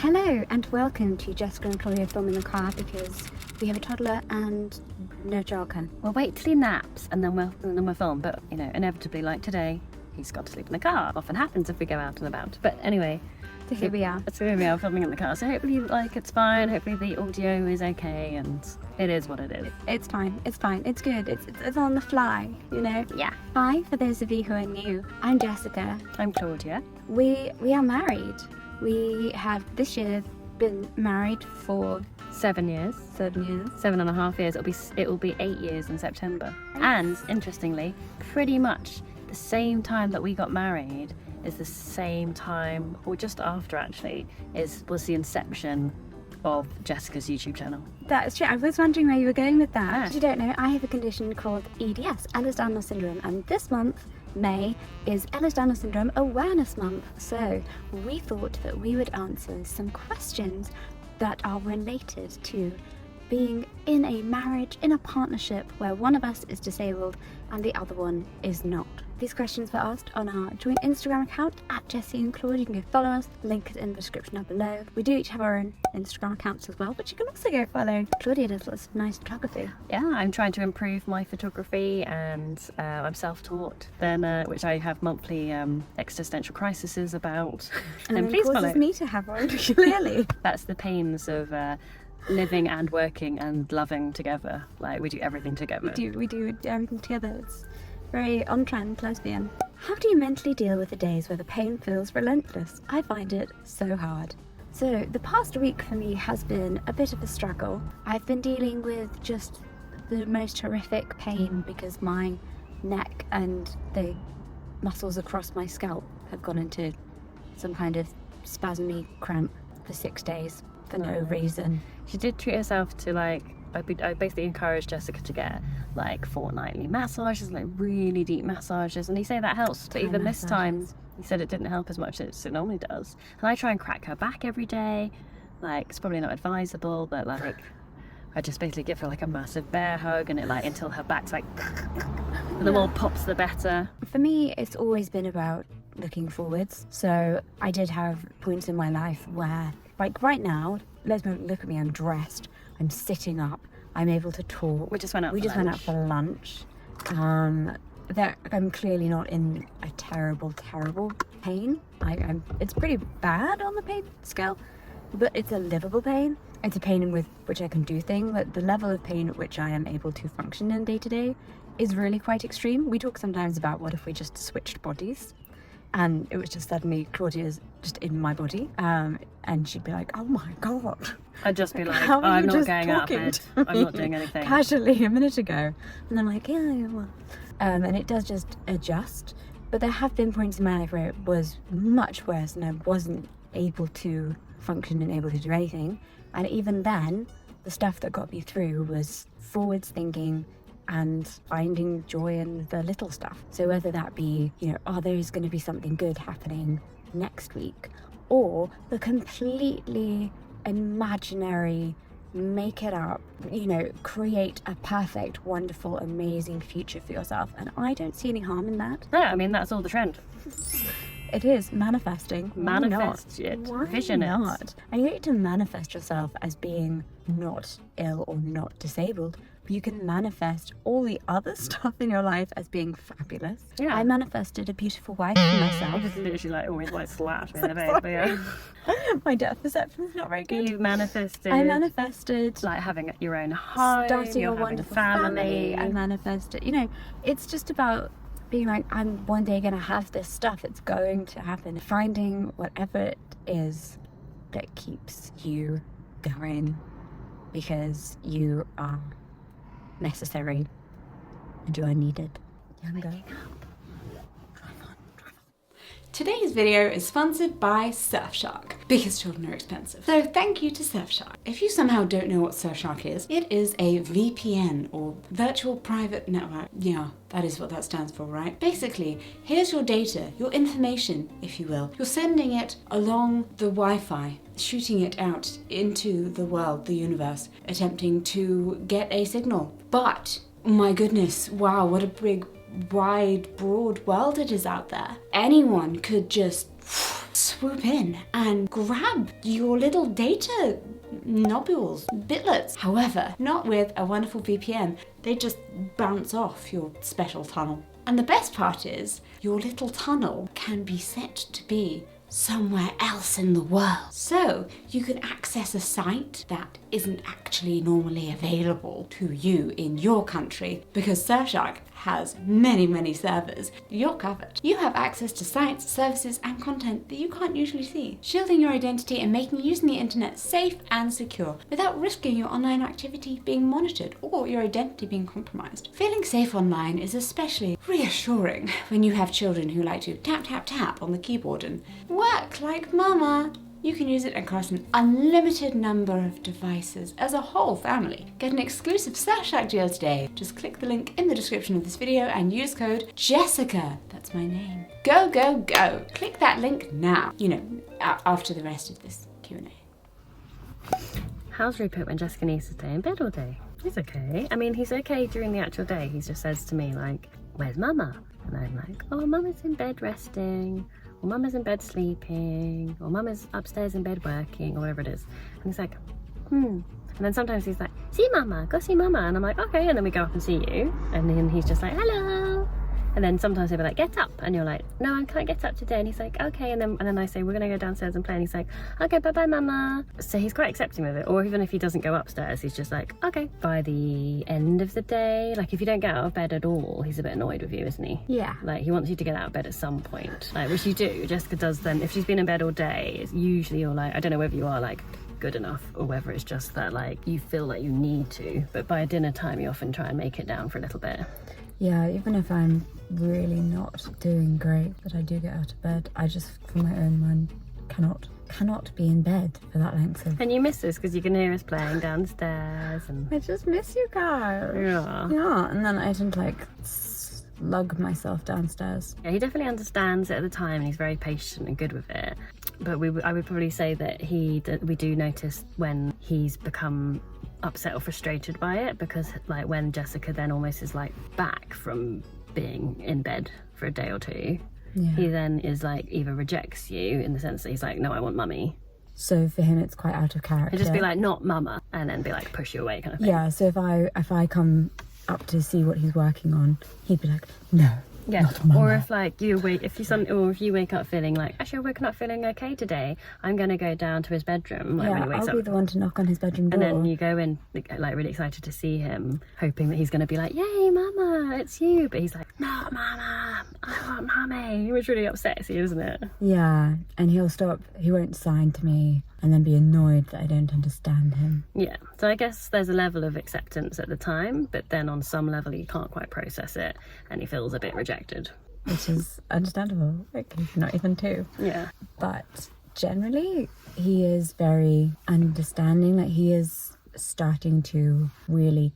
Hello and welcome to Jessica and Claudia Film in the Car because we have a toddler and no childcare. We'll wait till he naps and then we'll film. But inevitably, like today, he's got to sleep in the car. Often happens if we go out and about. But anyway, So here we are. So here we are filming in the car. So hopefully, it's fine. Hopefully the audio is okay, and it is what it is. It's fine. It's fine. It's good. It's on the fly. Yeah. Hi, for those of you who are new. I'm Jessica. I'm Claudia. We are married. We have this year been married for 7 years. 7 years. 7.5 years. It will be 8 years in September. And interestingly, pretty much the same time that we got married is the same time, or just after actually, was the inception of Jessica's YouTube channel. That's true. I was wondering where you were going with that. Yeah. If you don't know, I have a condition called EDS, Ehlers-Danlos syndrome, and this month, May, is Ehlers-Danlos syndrome awareness month. So we thought that we would answer some questions that are related to being in a marriage, in a partnership where one of us is disabled and the other one is not. These questions were asked on our joint Instagram account at Jessie and Claude. You can go follow us. The link is in the description down below. We do each have our own Instagram accounts as well, but you can also go follow. Claudia does lots of nice photography. Yeah, I'm trying to improve my photography, and I'm self-taught. Then, which I have monthly existential crises about. And it please causes follow. me to have one, clearly. That's the pains of living and working and loving together. Like, we do everything together. We do everything together. It's very on-trend lesbian. How do you mentally deal with the days where the pain feels relentless? I find it so hard. So the past week for me has been a bit of a struggle. I've been dealing with just the most horrific pain because my neck and the muscles across my scalp have gone into some kind of spasmy cramp for 6 days for no reason. She did treat herself to I basically encouraged Jessica to get fortnightly massages, really deep massages, and he said that helps, but even this time he said it didn't help as much as it normally does. And I try and crack her back every day. It's probably not advisable, but I just basically give her a massive bear hug, and it until her back's and the more pops the better. For me, it's always been about looking forwards. So I did have points in my life where, right now, look at me, I'm dressed, I'm sitting up, I'm able to talk. We just went out for lunch. I'm clearly not in a terrible pain. It's pretty bad on the pain scale, but it's a livable pain. It's a pain with which I can do things, but the level of pain at which I am able to function in day to day is really quite extreme. We talk sometimes about what if we just switched bodies, and it was just suddenly Claudia's just in my body, and she'd be like, oh my god. I'd just be like, How are I'm you not just going out of talking bed. to I'm me not doing anything. Casually a minute ago. And I'm like, yeah, well. And it does just adjust. But there have been points in my life where it was much worse and I wasn't able to function and able to do anything. And even then, the stuff that got me through was forwards thinking and finding joy in the little stuff. So whether that be, there's going to be something good happening next week, or the completely imaginary, make it up, create a perfect, wonderful, amazing future for yourself. And I don't see any harm in that. Yeah, that's all the trend. It is manifesting. Manifest it. Vision not? it. And you get to manifest yourself as being not ill or not disabled, but you can manifest all the other stuff in your life as being fabulous. Yeah. I manifested a beautiful wife for myself. It's literally always slash me in the face, but yeah. My depth perception is not very good. You manifested. I manifested having your own home, starting you're a having wonderful family. I manifested. It's just about being like, I'm one day going to have this stuff. It's going to happen. Finding whatever it is that keeps you going, because you are necessary and you are needed. Today's video is sponsored by Surfshark, because children are expensive. So thank you to Surfshark. If you somehow don't know what Surfshark is, it is a VPN, or virtual private network. Yeah, that is what that stands for, right? Basically, here's your data, your information, if you will. You're sending it along the Wi-Fi, shooting it out into the world, the universe, attempting to get a signal. But, my goodness, wow, what a big, wide, broad world it is out there. Anyone could just swoop in and grab your little data nobules, bitlets. However, not with a wonderful VPN. They just bounce off your special tunnel. And the best part is, your little tunnel can be set to be somewhere else in the world. So you can access a site that isn't actually normally available to you in your country, because Surfshark has many servers. You're covered. You have access to sites, services and content that you can't usually see, shielding your identity and making using the internet safe and secure without risking your online activity being monitored or your identity being compromised. Feeling safe online is especially reassuring when you have children who like to tap on the keyboard and work like mama. You can use it across an unlimited number of devices as a whole family. Get an exclusive Surfshark deal today. Just click the link in the description of this video and use code Jessica. That's my name. Go, go, go. Click that link now. You know, after the rest of this Q&A. How's Rupert when Jessica needs to stay in bed all day? He's okay. I mean, he's okay during the actual day. He just says to me, like, where's mama? And I'm like, oh, mama's in bed resting. Or mama's in bed sleeping, or mama's upstairs in bed working, or whatever it is. And he's like, And then sometimes he's like, see mama, go see mama. And I'm like, okay. And then we go up and see you. And then he's just like, hello. And then sometimes he'll be like, get up. And you're like, no, I can't get up today. And he's like, okay. And then I say, we're going to go downstairs and play. And he's like, okay, bye-bye, mama. So he's quite accepting of it. Or even if he doesn't go upstairs, he's just like, okay. By the end of the day, like if you don't get out of bed at all, he's a bit annoyed with you, isn't he? Yeah. Like he wants you to get out of bed at some point. Like, which you do. Jessica does then. If she's been in bed all day, it's usually you're like, I don't know whether you are like good enough or whether it's just that like you feel like you need to. But by dinner time, you often try and make it down for a little bit. Yeah, even if I'm really not doing great, but I do get out of bed, I just, for my own mind, cannot be in bed for that length of... And you miss us because you can hear us playing downstairs and... I just miss you guys. Yeah. Yeah, and then I tend to like slug myself downstairs. Yeah, he definitely understands it at the time and he's very patient and good with it. But I would probably say that we do notice when he's become upset or frustrated by it, because like when Jessica then almost is like back from being in bed for a day or two, Yeah. he then is like either rejects you in the sense that he's like, no, I want mummy. So for him it's quite out of character. He'll just be like, not mama, and then be like, push you away kind of thing. Yeah, so if I come up to see what he's working on, he'd be like, no. Yeah, not mama. or if like you wake, if you wake up feeling like, actually I've woken up feeling okay today, I'm gonna go down to his bedroom like when he wakes I'll be up. the one to knock on his bedroom door. And then you go in like really excited to see him, hoping that he's going to be like, yay mama, it's you. But he's like, no mama, I want mummy. He was really upset, isn't it? Yeah, and he won't sign to me and then be annoyed that I don't understand him. Yeah, so I guess there's a level of acceptance at the time, but then on some level he can't quite process it and he feels a bit rejected. Which is understandable, like he's not even two. Yeah. But generally he is very understanding, like he is starting to really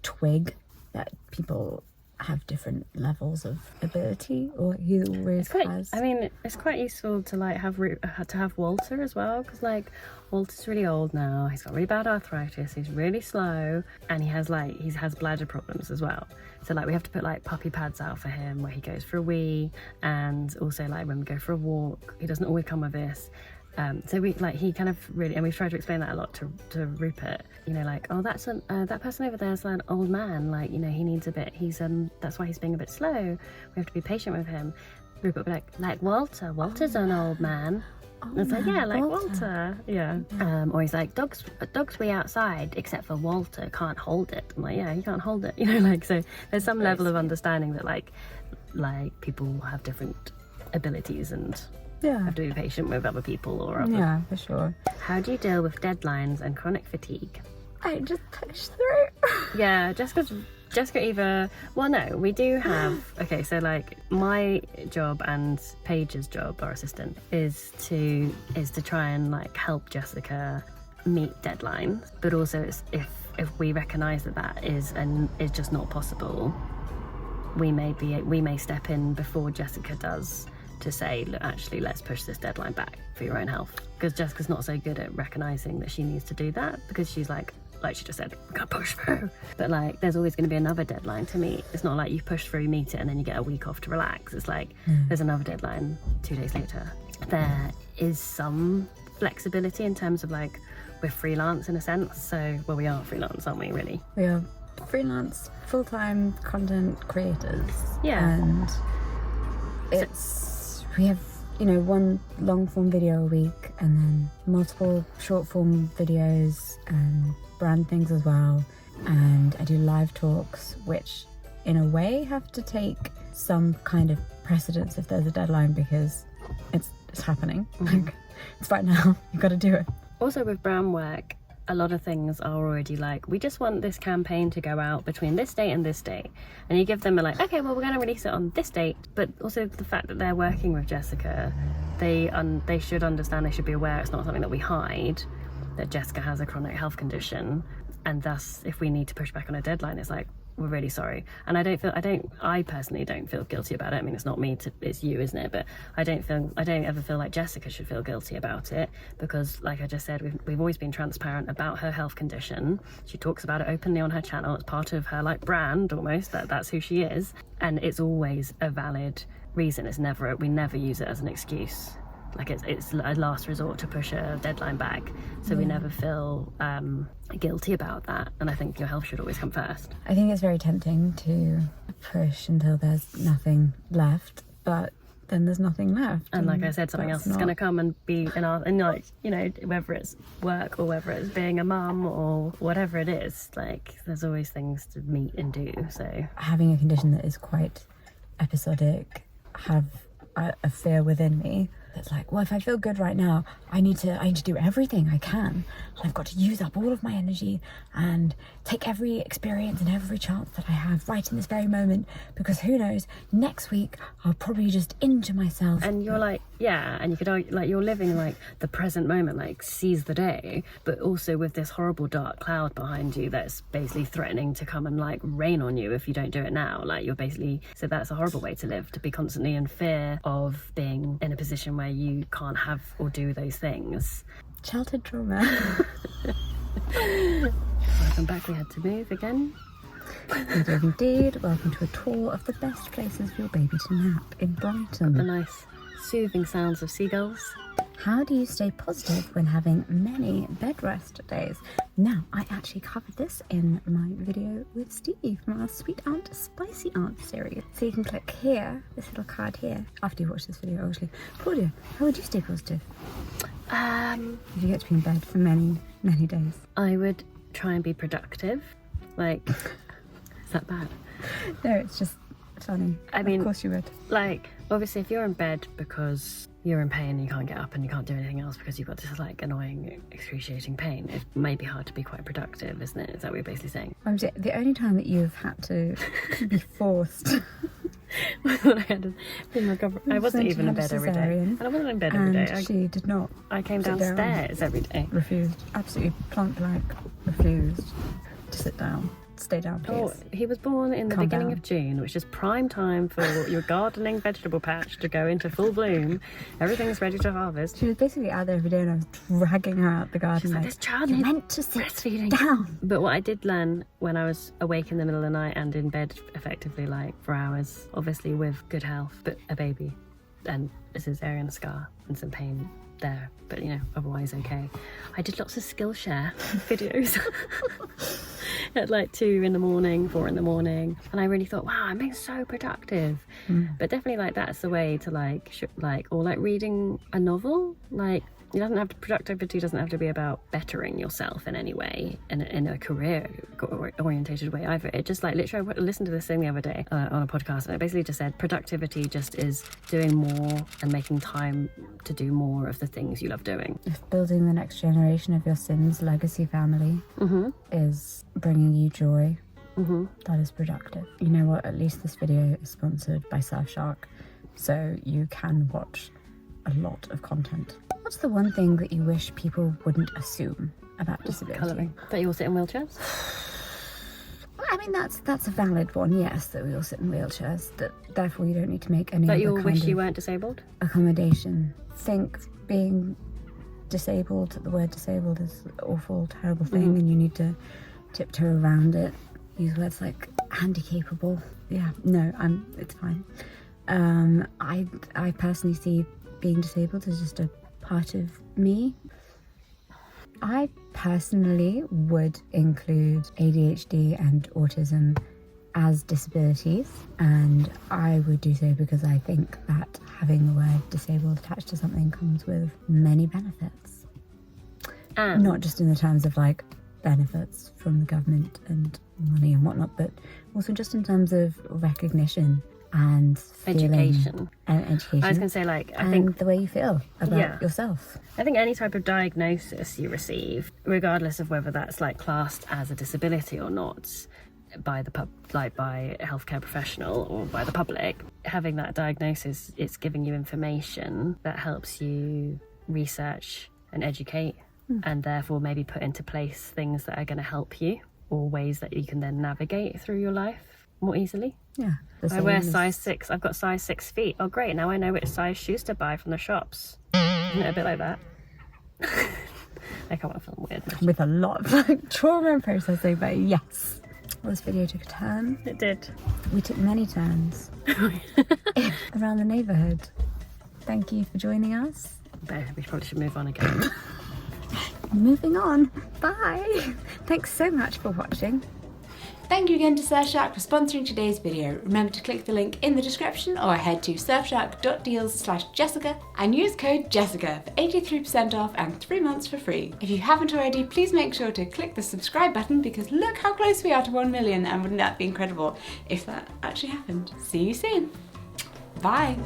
twig that people have different levels of ability, or he always has. I mean, it's quite useful to like have Walter as well, because like Walter's really old now, he's got really bad arthritis, he's really slow, and he has bladder problems as well. So like we have to put like puppy pads out for him where he goes for a wee, and also like when we go for a walk, he doesn't always come with this. So he kind of really, and we've tried to explain that a lot to Rupert, you know, like, oh, that's that person over there is an old man, like, you know, he needs a bit, that's why he's being a bit slow, we have to be patient with him. Rupert would be like Walter's an old man. And it's like, yeah, like Walter. Yeah. Or he's like, dogs wee outside except for Walter can't hold it. I'm like, yeah, he can't hold it, you know, like, so there's some level of understanding that like people have different abilities and have to be patient with other people or other. Yeah, for sure. How do you deal with deadlines and chronic fatigue? I just push through. Yeah, Jessica either, well no, we do have, okay, so like my job and Paige's job, our assistant, is to try and like help Jessica meet deadlines, but also if we recognise that is just not possible, we may step in before Jessica does to say, look, actually, let's push this deadline back for your own health. Because Jessica's not so good at recognising that she needs to do that, because she's like she just said, we're gonna push through. But like, there's always gonna be another deadline to meet. It's not like you push through, meet it, and then you get a week off to relax. It's like, there's another deadline 2 days later. there is some flexibility in terms of like we're freelance in a sense. So, well, we are freelance, aren't we, really? We are freelance, full-time content creators. Yeah. And we have, you know, one long-form video a week and then multiple short-form videos and brand things as well. And I do live talks, which in a way have to take some kind of precedence if there's a deadline, because it's happening. Like, it's right now, you've got to do it. Also with brand work, a lot of things are already like, we just want this campaign to go out between this date and this date, and you give them a like, okay, well, we're going to release it on this date. But also the fact that they're working with Jessica, they should understand, they should be aware it's not something that we hide, that Jessica has a chronic health condition, and thus if we need to push back on a deadline, it's like, we're really sorry. And I personally don't feel guilty about it. I mean, it's not me, it's you, isn't it? But I don't ever feel like Jessica should feel guilty about it, because like I just said, we've always been transparent about her health condition. She talks about it openly on her channel. It's part of her like brand almost, that's who she is. And it's always a valid reason. We never use it as an excuse. Like it's a last resort to push a deadline back, so we never feel guilty about that. And I think your health should always come first. I think it's very tempting to push until there's nothing left, but then there's nothing left. And like I said, something else is going to come and be and like, you know, whether it's work or whether it's being a mum or whatever it is, like there's always things to meet and do. So having a condition that is quite episodic, have a fear within me that's like, well, if I feel good right now, I need to do everything I can. I've got to use up all of my energy and take every experience and every chance that I have right in this very moment, because who knows, next week I'll probably just injure myself. And you're like, yeah, and you could argue, like, you're living like the present moment, like seize the day, but also with this horrible dark cloud behind you that's basically threatening to come and like rain on you if you don't do it now. Like you're basically, so that's a horrible way to live, to be constantly in fear of being in a position where you can't have or do those things. Childhood trauma. Welcome back, we had to move again. We did indeed. Welcome to a tour of the best places for your baby to nap in Brighton. The nice soothing sounds of seagulls. How do you stay positive when having many bed rest days? Now, I actually covered this in my video with Steve from our Sweet Aunt, Spicy Aunt series. So you can click here, this little card here, after you watch this video, obviously. Claudia, how would you stay positive? If you get to be in bed for many, many days. I would try and be productive. Like, is that bad? No, it's just funny. I mean, of course you would. Like, obviously, if you're in bed because you're in pain and you can't get up and you can't do anything else because you've got this like annoying, excruciating pain, it may be hard to be quite productive, isn't it? Is that what you're basically saying? The only time that you've had to be forced when I had been recovered, I wasn't even in bed every day. And I wasn't in bed every day. She did not. I came downstairs every day. Refused. Absolutely plonk-like. Refused to sit down. Stay down, please. Oh, he was born in the beginning of June, which is prime time for your gardening vegetable patch to go into full bloom. Everything's ready to harvest. She was basically out there every day and I was dragging her out the garden. She's like, this child you're needs meant to sit breastfeeding down. But what I did learn when I was awake in the middle of the night and in bed effectively like for hours, obviously with good health, but a baby and a cesarean scar and some pain there, but you know, otherwise okay. I did lots of Skillshare videos at like 2 in the morning, 4 in the morning, and I really thought, wow, I'm being so productive. But definitely like that's the way to or reading a novel. Like, it doesn't have to, productivity doesn't have to be about bettering yourself in any way, in a career orientated way either. It just like literally, I listened to this thing the other day on a podcast, and it basically just said productivity just is doing more and making time to do more of the things you love doing. If building the next generation of your Sims legacy family is bringing you joy, that is productive. You know what? At least this video is sponsored by Surfshark, so you can watch a lot of content. What's the one thing that you wish people wouldn't assume about disability? Colouring. That you all sit in wheelchairs? I mean, that's a valid one, yes, that we all sit in wheelchairs, that therefore you don't need to make any That other you all kind wish of you weren't disabled? accommodation. Think being disabled, the word disabled is an awful, terrible thing, and you need to tiptoe around it. Use words like handicapable. Yeah, no, it's fine. I personally see being disabled is just a part of me. I personally would include ADHD and autism as disabilities, and I would do so because I think that having the word disabled attached to something comes with many benefits. Not just in the terms of like benefits from the government and money and whatnot, but also just in terms of recognition and Education. And education. I was going to say, like, I and think the way you feel about yourself. I think any type of diagnosis you receive, regardless of whether that's like classed as a disability or not, by the by a healthcare professional or by the public, having that diagnosis, it's giving you information that helps you research and educate, and therefore maybe put into place things that are going to help you, or ways that you can then navigate through your life more easily. Yeah. I wear size 6. I've got size 6 feet. Oh, great. Now I know which size shoes to buy from the shops. Isn't it a bit like that? I can't film weird. With a lot of like, trauma and processing, but yes. Well, this video took a turn. It did. We took many turns around the neighbourhood. Thank you for joining us. We probably should move on again. Moving on. Bye. Thanks so much for watching. Thank you again to Surfshark for sponsoring today's video. Remember to click the link in the description or head to surfshark.deals/Jessica and use code Jessica for 83% off and 3 months for free. If you haven't already, please make sure to click the subscribe button because look how close we are to 1 million, and wouldn't that be incredible if that actually happened? See you soon. Bye.